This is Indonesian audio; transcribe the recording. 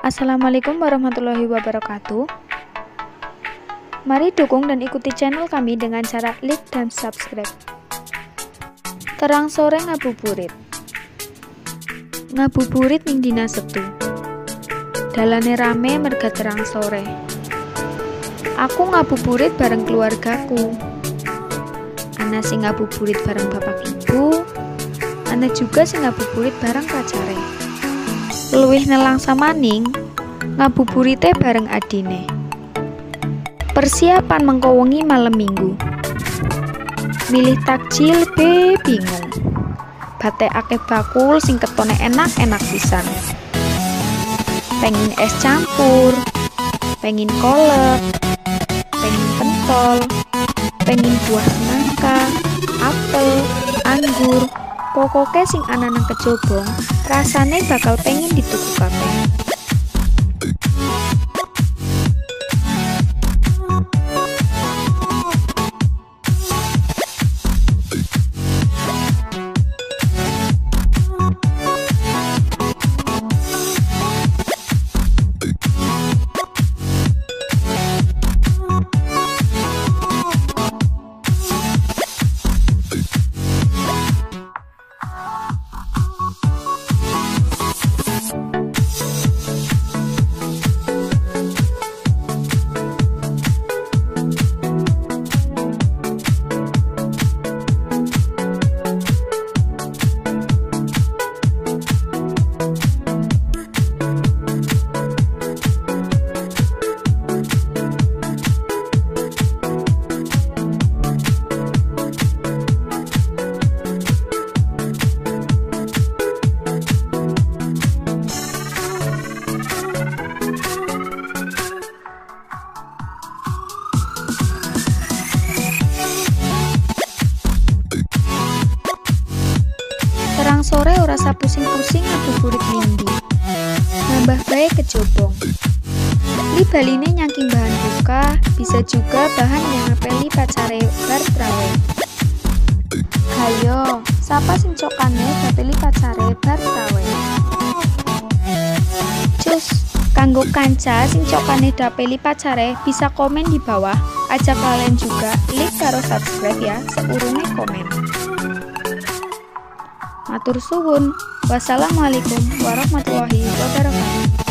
Assalamualaikum warahmatullahi wabarakatuh. Mari dukung dan ikuti channel kami dengan cara like dan subscribe. Terang sore ngabuburit. Ngabuburit ning dina Setu. Dalane rame merga terang sore. Aku ngabuburit bareng keluargaku. Ana sing ngabuburit bareng bapak ibu. Ana juga sing ngabuburit bareng pacare. Luwih nelangsa maning ngabuburite bareng adine. Persiapan mengko wengi malam minggu. Milih takjil be bingung. Batekake bakul sing ketone enak-enak pisan. Pengin es campur, pengin kolak, pengin pentol, pengin buah semangka, apel, anggur. Pokoke sing ana nang kejobong, rasane bakal pengen dituku kabeh. Terang sore ora usah pusing-pusing ngabuburit minggu. Nambah bae kejobong. Li baline nyangking bahan buka, bisa juga bahan yang ngapeli pacare bar trawe. Hayo, sapa sing cokane ngapeli pacare bar trawe? Cus, kanggo kanca sing cokane dapeli pacare bisa komen di bawah. Ajak kalian juga like karo subscribe ya, seurunge komen. Matur suwun. Wassalamualaikum warahmatullahi wabarakatuh.